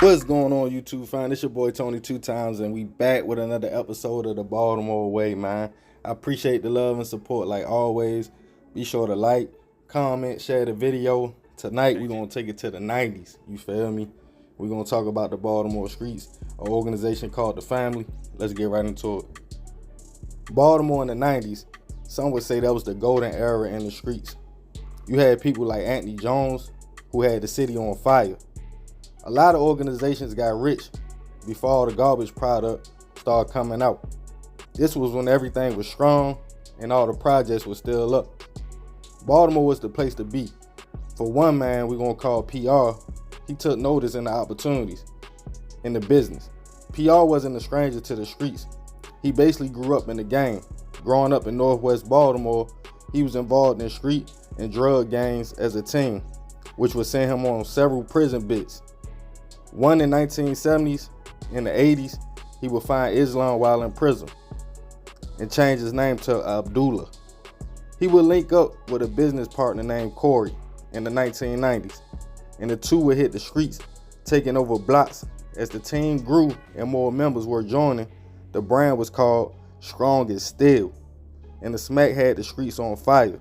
What's going on, YouTube fam? It's your boy Tony 2 times, and we back with another episode of the Baltimore Way, man. I appreciate the love and support like always. Be sure to like, comment, share the video. Tonight we're gonna take it to the 90s. You feel me? We're gonna talk about the Baltimore Streets, an organization called the Family. Let's get right into it. Baltimore in the 90s, some would say that was the golden era in the streets. You had people like Anthony Jones, who had the city on fire. A lot of organizations got rich before all the garbage product started coming out. This was when everything was strong and all the projects were still up. Baltimore was the place to be. For one man we're gonna call PR, he took notice in the opportunities in the business. PR wasn't a stranger to the streets. He basically grew up in the game. Growing up in Northwest Baltimore, he was involved in street and drug gangs as a teen, which would send him on several prison bits. One in 1970s, in the 80s, he would find Islam while in prison and change his name to Abdullah. He would link up with a business partner named Corey in the 1990s, and the two would hit the streets, taking over blocks. As the team grew and more members were joining, the brand was called Strong as Steel, and the smack had the streets on fire.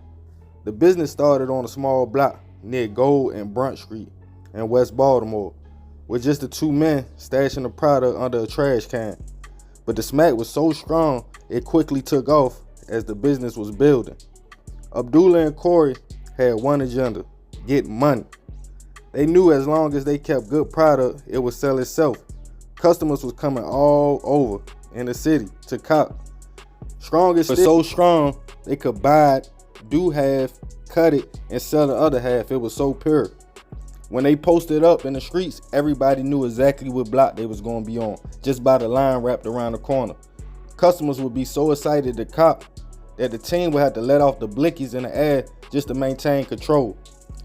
The business started on a small block near Gold and Brunt Street in West Baltimore, with just the two men stashing the product under a trash can. But the smack was so strong, it quickly took off as the business was building. Abdullah and Corey had one agenda: get money. They knew as long as they kept good product, it would sell itself. Customers was coming all over in the city to cop. Strongest was so strong, they could buy it, do half, cut it, and sell the other half. It was so pure. When they posted up in the streets, everybody knew exactly what block they was gonna be on, just by the line wrapped around the corner. Customers would be so excited to cop that the team would have to let off the blickies in the air just to maintain control.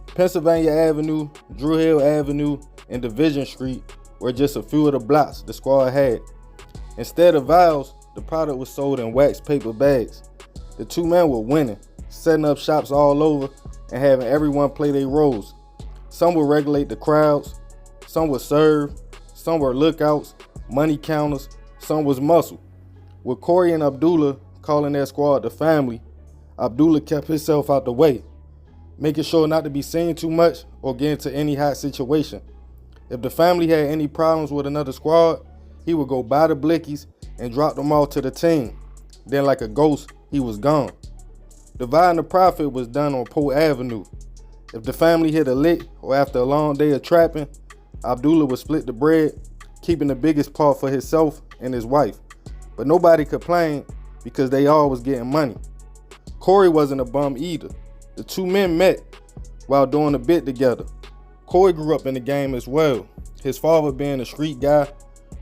Pennsylvania Avenue, Drew Hill Avenue, and Division Street were just a few of the blocks the squad had. Instead of vials, the product was sold in wax paper bags. The two men were winning, setting up shops all over and having everyone play their roles. Some would regulate the crowds, some would serve, some were lookouts, money counters, some was muscle. With Corey and Abdullah calling their squad the Family, Abdullah kept himself out the way, making sure not to be seen too much or get into any hot situation. If the Family had any problems with another squad, he would go buy the blickies and drop them off to the team. Then like a ghost, he was gone. Dividing the profit was done on Polk Avenue. If the Family hit a lick or after a long day of trapping, Abdullah would split the bread, keeping the biggest part for himself and his wife. But nobody complained because they all was getting money. Corey wasn't a bum either. The two men met while doing a bit together. Corey grew up in the game as well. His father being a street guy,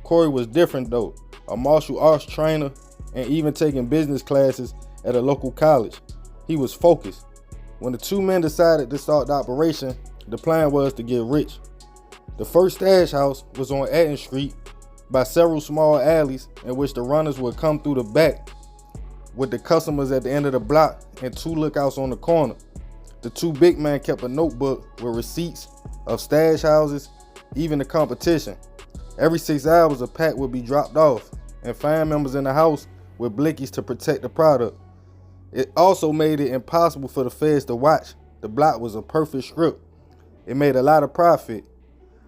Corey was different though, a martial arts trainer and even taking business classes at a local college. He was focused. When the two men decided to start the operation, the plan was to get rich. The first stash house was on Etten Street by several small alleys in which the runners would come through the back with the customers at the end of the block and two lookouts on the corner. The two big men kept a notebook with receipts of stash houses, even the competition. Every 6 hours a pack would be dropped off and fan members in the house with blickies to protect the product. It also made it impossible for the feds to watch. The block was a perfect script. It made a lot of profit.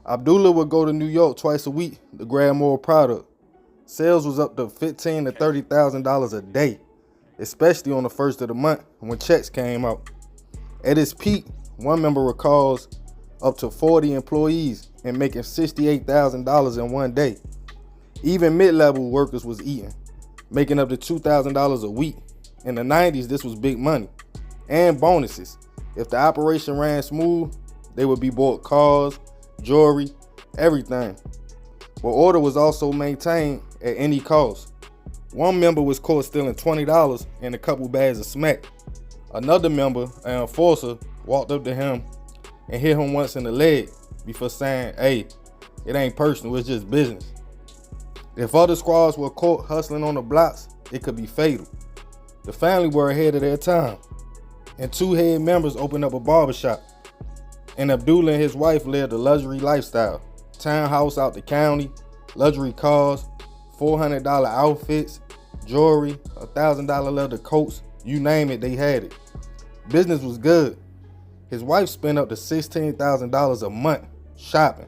Abdullah would go to New York twice a week to grab more product. Sales was up to $15,000 to $30,000 a day, especially on the first of the month when checks came out. At its peak, one member recalls up to 40 employees and making $68,000 in one day. Even mid-level workers was eating, making up to $2,000 a week. In the 90s, this was big money and bonuses. If the operation ran smooth, they would be bought cars, jewelry, everything. But order was also maintained at any cost. One member was caught stealing $20 and a couple bags of smack. Another member, an enforcer, walked up to him and hit him once in the leg before saying, "Hey, it ain't personal, it's just business." If other squads were caught hustling on the blocks, it could be fatal. The Family were ahead of their time, and two head members opened up a barbershop, and Abdullah and his wife lived a luxury lifestyle. townhouse out the county, luxury cars, $400 outfits, jewelry, $1,000 leather coats, you name it, they had it. Business was good. His wife spent up to $16,000 a month shopping.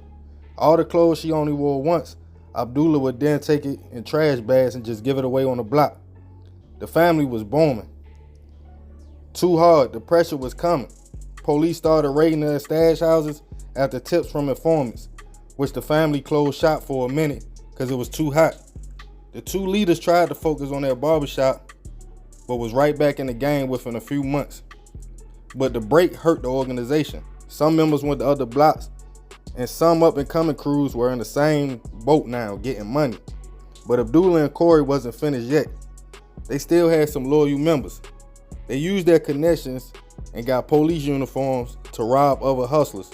All the clothes she only wore once, Abdullah would then take it in trash bags and just give it away on the block. The family was booming. Too hard, the pressure was coming. Police started raiding their stash houses after tips from informants, which the family closed shop for a minute because it was too hot. The two leaders tried to focus on their barbershop, but was right back in the game within a few months. But the break hurt the organization. Some members went to other blocks, and some up-and-coming crews were in the same boat now, getting money. But Abdullah and Corey wasn't finished yet. They still had some loyal members. They used their connections and got police uniforms to rob other hustlers,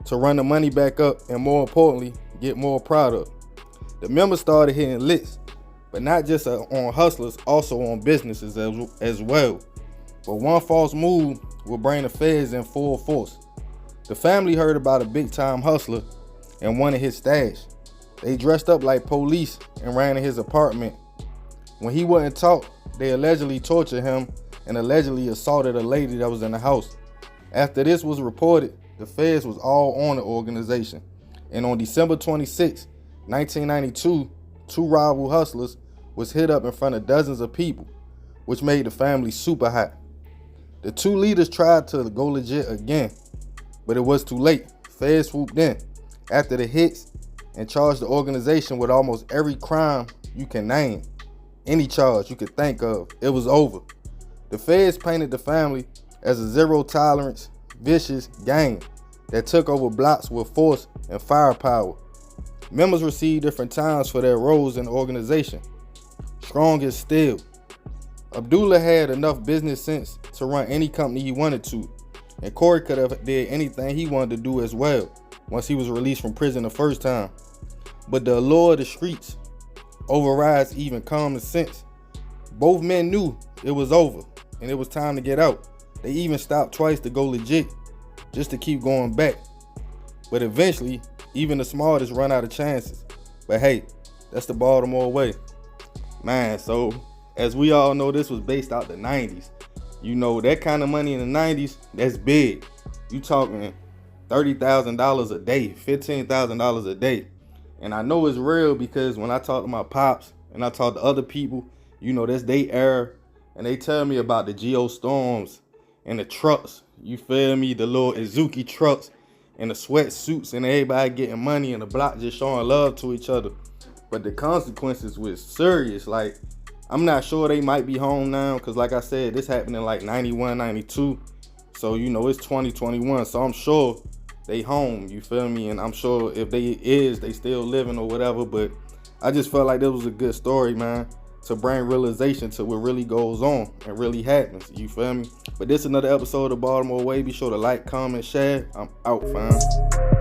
to run the money back up, and more importantly, get more product. The members started hitting licks, but not just on hustlers, also on businesses as well. But one false move will bring the feds in full force. The family heard about a big-time hustler and wanted his stash. They dressed up like police and ran to his apartment. When he wasn't talked, they allegedly tortured him and allegedly assaulted a lady that was in the house. After this was reported, the feds was all on the organization. And on December 26, 1992, two rival hustlers was hit up in front of dozens of people, which made the family super hot. The two leaders tried to go legit again, but it was too late. Feds swooped in after the hits and charged the organization with almost every crime you can name. Any charge you could think of, it was over. The feds painted the family as a zero-tolerance, vicious gang that took over blocks with force and firepower. Members received different times for their roles in the organization. Strong as steel. Abdullah had enough business sense to run any company he wanted to, and Corey could have did anything he wanted to do as well once he was released from prison the first time. But the allure of the streets overrides even common sense. Both men knew it was over and it was time to get out. They even stopped twice to go legit, just to keep going back. But eventually, even the smartest run out of chances. But hey, that's the Baltimore way. Man, so as we all know, this was based out the 90s. You know, that kind of money in the 90s, that's big. You talking $30,000 a day, $15,000 a day. And I know it's real because when I talk to my pops and I talk to other people, you know, that's they era, and they tell me about the Geo Storms and the trucks. You feel me? The little Izuki trucks and the sweatsuits and everybody getting money and the block just showing love to each other. But the consequences was serious. Like, I'm not sure they might be home now because, like I said, this happened in like 91, 92. So, you know, it's 2021. So I'm sure they home, you feel me? And I'm sure if they still living or whatever. But I just felt like this was a good story, man, to bring realization to what really goes on and really happens, you feel me? But this is another episode of Baltimore Way. Be sure to like, comment, share. I'm out, fam.